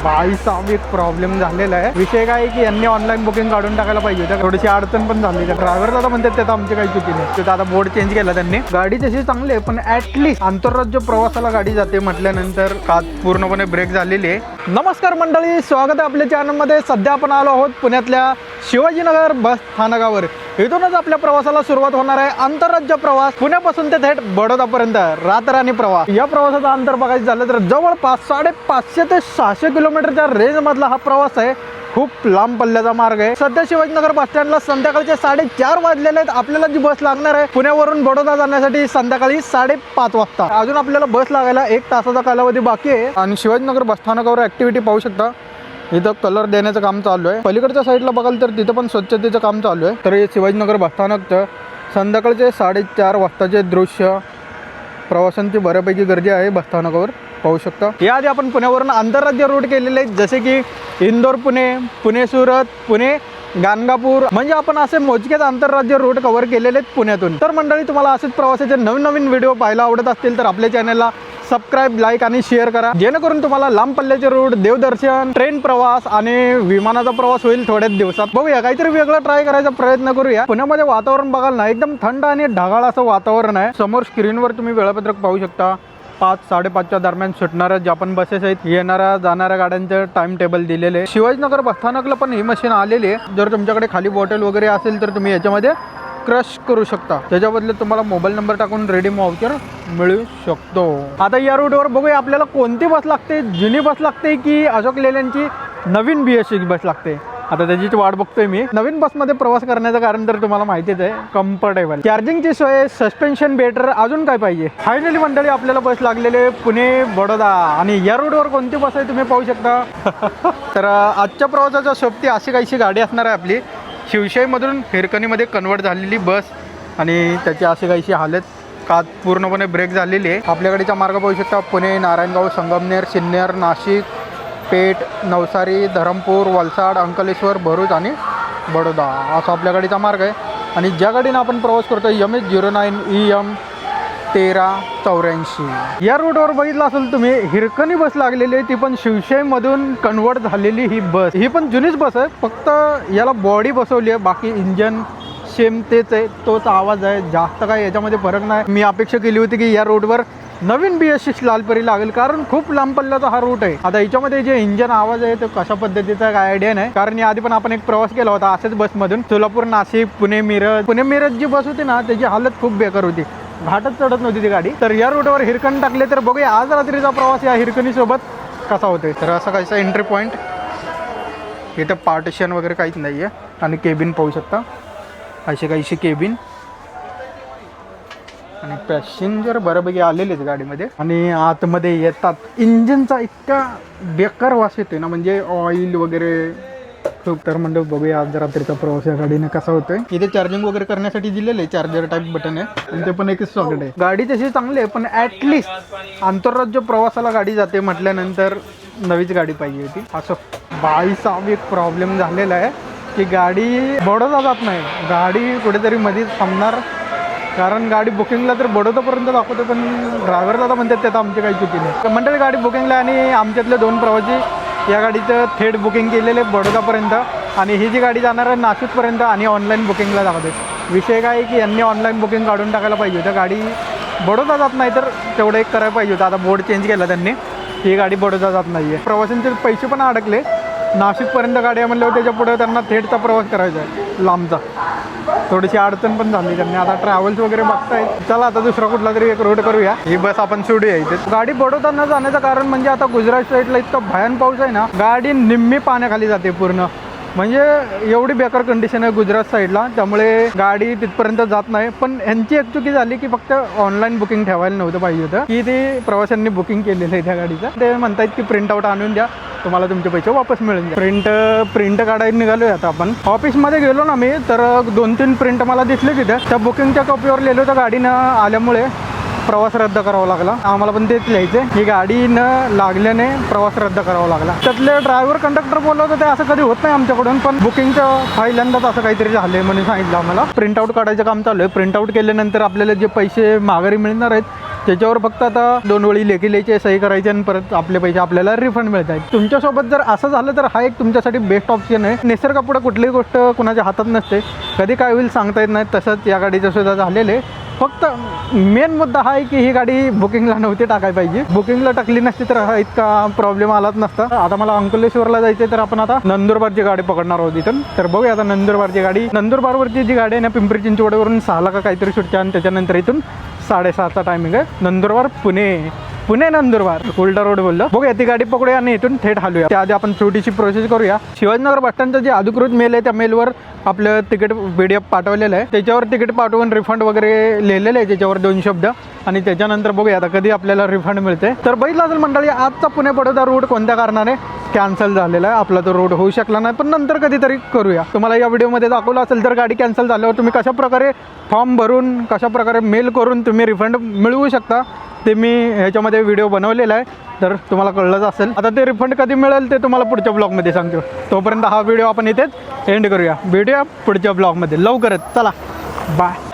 भाई साहब एक प्रॉब्लेम झालेला आहे। विषय काय की यांनी ऑनलाईन बुकिंग काढून टाकायला पाहिजे होतं, थोडीशी अडचण पण झाली। त्या ड्रायव्हरला तर म्हणतात त्यात आमची काही चुकी नाही, तिथं आता बोर्ड चेंज केला त्यांनी। गाडी तशी चांगली आहे पण ॲटलिस्ट आंतरराज्य प्रवासाला गाडी जाते म्हटल्यानंतर काच पूर्णपणे ब्रेक झालेली आहे। नमस्कार मंडळी, स्वागत आहे आपल्या चॅनलमध्ये। सध्या आपण आलो आहोत पुण्यातल्या शिवाजीनगर बस स्थानकावर। इथूनच आपल्या प्रवासाला सुरुवात होणार आहे। आंतरराज्य प्रवास पुण्यापासून ते थेट बडोदापर्यंत रातराणी प्रवास। या प्रवासाचं अंतर बघायचं झालं तर जवळपास 550 ते 600 किलोमीटरच्या रेंज मधला हा प्रवास आहे। खूप लांब पल्ल्याचा मार्ग आहे। सध्या शिवाजीनगर बस स्टँडला संध्याकाळचे 4:30 वाजलेले आहेत। आपल्याला जी बस लागणार आहे पुण्यावरून बडोदा जाण्यासाठी संध्याकाळी 5:30 वाजता। अजून आपल्याला बस लागायला 1 तासाचा कालावधी बाकी आहे। आणि शिवाजीनगर बस स्थानकावर ॲक्टिव्हिटी पाहू शकता। इथं कलर देण्याचं काम चालू आहे। पलीकडच्या साईडला बघाल तर तिथं पण स्वच्छतेचं काम चालू आहे। तर हे शिवाजीनगर बस स्थानकचं संध्याकाळचे 4:30 वाजताचे दृश्य। प्रवाशांची बऱ्यापैकी गर्दी आहे बस स्थानकावर, पाहू शकता। याआधी आपण पुण्यावरून आंतरराज्य रूट केलेले आहेत, जसे की इंदोर पुणे, पुणे सुरत, पुणे गाणगापूर, म्हणजे आपण असे मोजकेच आंतरराज्य रूट कव्हर केलेले आहेत पुण्यातून। तर मंडळी, तुम्हाला असेच प्रवासाचे नवीन व्हिडिओ पाहायला आवडत असतील तर आपल्या चॅनलला सबस्क्राईब, लाईक आणि शेअर करा, जेणेकरून तुम्हाला लांब पल्ल्याचे रूट, देवदर्शन, ट्रेन प्रवास आणि विमानाचा प्रवास होईल थोड्याच दिवसात। बघूया, काहीतरी वेगळं ट्राय करायचा प्रयत्न करूया। पुण्यामध्ये वातावरण बघाल ना, एकदम थंड आणि ढगाळ असं वातावरण आहे। समोर स्क्रीनवर तुम्ही वेळापत्रक पाहू शकता। 5-5:30च्या दरम्यान सुटणाऱ्या ज्या पण बसेस आहेत, येणाऱ्या जाणाऱ्या गाड्यांचं टाइम टेबल दिलेले आहे। शिवाजीनगर बस स्थानकला पण ही मशीन आलेली आहे। जर तुमच्याकडे खाली बॉटल वगैरे असेल तर तुम्ही याच्यामध्ये क्रश करू शकता, त्याच्या बदल्यात तुम्हाला मोबाईल नंबर टाकून रेडीम व्हाउचर मिळू शकतो। आता या रूटवर बघूया आपल्याला कोणती बस लागते, जुनी बस लागते की अशोक लेलँडची नवीन BSC बस लागते। आता त्याचीच वाट बघतोय मी। नवीन बसमध्ये प्रवास करण्याचं कारण तर तुम्हाला माहितीच आहे, कम्फर्टेबल, चार्जिंगची सोय, सस्पेन्शन बेटर, अजून काय पाहिजे। फायनली मंडळी आपल्याला बस लागलेले पुणे बडोदा। आणि या रूटवर कोणती बस आहे तुम्ही पाहू शकता। तर आजच्या प्रवासाच्या सोबती अशी काहीशी गाडी असणार आहे आपली, शिवशाहीमधून हिरकणीमध्ये कन्वर्ट झालेली बस। आणि त्याची अशी काहीशी हालत, काच पूर्णपणे ब्रेक झालेली आहे। आपल्या गाडीचा मार्ग पाहू शकता, पुणे, नारायणगाव, संगमनेर, सिन्नर, नाशिक, पेठ, नवसारी, धरमपूर, वलसाड, अंकलेश्वर, भरूच आणि बडोदा असा आपल्या गाडीचा मार्ग आहे। आणि ज्या गाडीनं आपण प्रवास करतो MH09 EM 1384, या रूटवर बघितलं असेल तुम्ही हिरकणी बस लागलेली आहे, ती पण शिवशाहीमधून कन्वर्ट झालेली ही बस। ही पण जुनीच बस आहे, फक्त याला बॉडी बसवली आहे, बाकी इंजन सेम तेच आहे, तोच आवाज आहे, जास्त काय याच्यामध्ये फरक नाही। मी अपेक्षा केली होती की या रूटवर नवीन BSC लालपरी लागेल, कारण खूप लांब पल्ल्याचा हा रूट आहे। आता याच्यामध्ये जे इंजन आवाज आहे तो कशा पद्धतीचा काय आयडिया नाही, कारण या आधी पण आपण एक प्रवास केला होता असेच बसमधून, सोलापूर, नाशिक, पुणे मिरज जी बस होती ना, त्याची हालत खूप बेकार होती, घाटच चढत नव्हती ती गाडी। तर या रूटवर हिरकण टाकले तर बघूया आज रात्रीचा प्रवास या हिरकणी सोबत कसा होतोय। तर असा काहीसा एंट्री पॉईंट, इथं पार्टिशन वगैरे काहीच नाही आहे। आणि केबिन पाहू शकता, अशी काहीशी केबिन, आणि पॅसेंजर बऱ्यापैकी आलेलेच गाडीमध्ये। आणि आतमध्ये येतात इंजिनचा इतका बेकार वास येतोय ना, म्हणजे ऑइल वगैरे खूप। तर म्हणजे बघूया आज रात्रीचा प्रवास या गाडीने कसा होतोय। इथे चार्जिंग वगैरे करण्यासाठी दिलेले चार्जर टाईप बटन आहे, आणि ते पण एकच सॉकेट आहे। गाडी तशी चांगली आहे पण ॲटलिस्ट आंतरराज्य प्रवासाला गाडी जाते म्हटल्यानंतर नवीच गाडी पाहिजे होती। असं भाई साहब एक प्रॉब्लेम झालेला आहे की गाडी बडोदा जात नाही, गाडी कुठेतरी मध्येच थांबणार, कारण गाडी बुकिंगला तर बडोदापर्यंत दाखवते, पण ड्रायव्हरला तर म्हणतात त्यात आमची काही चुकी नाही। मंडळी, गाडी बुकिंगला आणि आमच्यातले 2 प्रवासी या गाडीचं थेट बुकिंग केलेले बडोदापर्यंत, आणि ही जी गाडी जाणार आहे नाशिकपर्यंत, आणि ऑनलाईन बुकिंगला दाखवते। विषय काय आहे की यांनी ऑनलाईन बुकिंग काढून टाकायला पाहिजे होतं, गाडी बडोदा जात नाही तर तेवढं एक करायला पाहिजे होतं। आता बोर्ड चेंज केला त्यांनी, ही गाडी बडोदा जात नाही आहे। प्रवाशांचे पैसे पण अडकले, नाशिकपर्यंत गाडी आहे म्हणल्यावर त्याच्या पुढे त्यांना थेटचा प्रवास करायचा आहे लांबचा, थोडीशी अडचण पण झाली त्यांनी। आता ट्रॅव्हल्स वगैरे बघतायत, चला आता दुसरा कुठला तरी एक रूट करूया, ही बस आपण सोडूया इथे। गाडी बडोदा न जाण्याचं कारण म्हणजे आता गुजरात साईडला इतका भयान पाऊस आहे ना, गाडी निम्मी पाण्याखाली जाते पूर्ण, म्हणजे एवढी बेकार कंडिशन आहे गुजरात साईडला, त्यामुळे गाडी तिथपर्यंत जात नाही। पण यांची एक चुकी झाली की फक्त ऑनलाईन बुकिंग ठेवायला नव्हतं पाहिजे होतं, की ते प्रवाशांनी बुकिंग केलेलं आहे त्या गाडीचं। ते म्हणतात की प्रिंटआउट आणून द्या, तुम्हाला तुमचे पैसे वापस मिळून द्या। प्रिंट काढायला निघालोय आता आपण। ऑफिसमध्ये गेलो ना मी, तर 2-3 प्रिंट मला दिसले तिथे, त्या बुकिंगच्या कॉपीवर लिहिलं होतं, गाडी न आल्यामुळे प्रवास रद्द करावा लागला। आम्हाला पण तेच लिहायचं, ही गाडी न लागल्याने प्रवास रद्द करावा लागला। त्यातले ड्रायव्हर कंडक्टर बोलत होते असं कधी होत नाही आमच्याकडून, पण बुकिंगचं पहिल्यांदाच असं काहीतरी झालंय म्हणून सांगितलं आम्हाला। प्रिंटआउट काढायचं काम चालू आहे। प्रिंटआउट केल्यानंतर आपल्याला जे पैसे माघारी मिळणार आहेत त्याच्यावर फक्त आता 2 वेळी लेखीलेचे सही करायचे आणि परत आपले पैसे आपल्याला रिफंड मिळत आहेत. तुमच्यासोबत जर असं झालं तर हा एक तुमच्यासाठी बेस्ट ऑप्शन आहे. निसर्गापुढे कुठलीही गोष्ट कुणाच्या हातात नसते, कधी काय होईल सांगता येत नाही. तसंच या गाडीचं सुद्धा झालेलं आहे. फक्त मेन मुद्दा हा आहे की ही गाडी बुकिंगला नव्हती टाकायला पाहिजे. बुकिंगला टाकली नसती तर हा इतका प्रॉब्लेम आलाच नसता. आता मला अंकलेश्वरला जायचं तर आपण आता नंदुरबारची गाडी पकडणार आहोत इथून. तर बघूया आता नंदुरबारची गाडी. नंदुरबारवरची जी गाडी आहे ना पिंपरी चिंचवडवरून 6 का काहीतरी सुटते आणि त्याच्यानंतर इथून 6:30चा टायमिंग आहे. नंदुरबार पुणे नंदुरबार उलटा रोड बोललो. बघूया ती गाडी पकडूया आणि इथून थेट हालूया. त्याआधी आपण छोटीशी प्रोसेस करूया. शिवाजीनगर बस स्टँडचं जे अधिकृत मेल आहे त्या मेलवर आपलं तिकीट PDF पाठवलेलं आहे. त्याच्यावर तिकीट पाठवून रिफंड वगैरे लिहिलेलं आहे त्याच्यावर 2 शब्द. आणि त्याच्यानंतर बघूया आता कधी आपल्याला रिफंड मिळते. तर बघितलं असेल मंडळी आजचा पुणे बडोदा रूट कोणत्या कारणाने कॅन्सल झालेला आहे. आपला तो रोड होऊ शकला नाही, पण नंतर कधीतरी करूया. तुम्हाला या व्हिडिओमध्ये दाखवलं असेल तर गाडी कॅन्सल झाल्यावर तुम्ही कशा प्रकारे फॉर्म भरून कशा प्रकारे मेल करून तुम्ही रिफंड मिळवू शकता ते मी ह्याच्यामध्ये व्हिडिओ बनवलेला आहे. तर तुम्हाला कळलंच असेल. आता ते रिफंड कधी मिळेल ते तुम्हाला पुढच्या ब्लॉगमध्ये सांगतो. तोपर्यंत हा व्हिडिओ आपण इथेच एंड करूया. भेटूया पुढच्या ब्लॉगमध्ये लवकरच. चला बाय.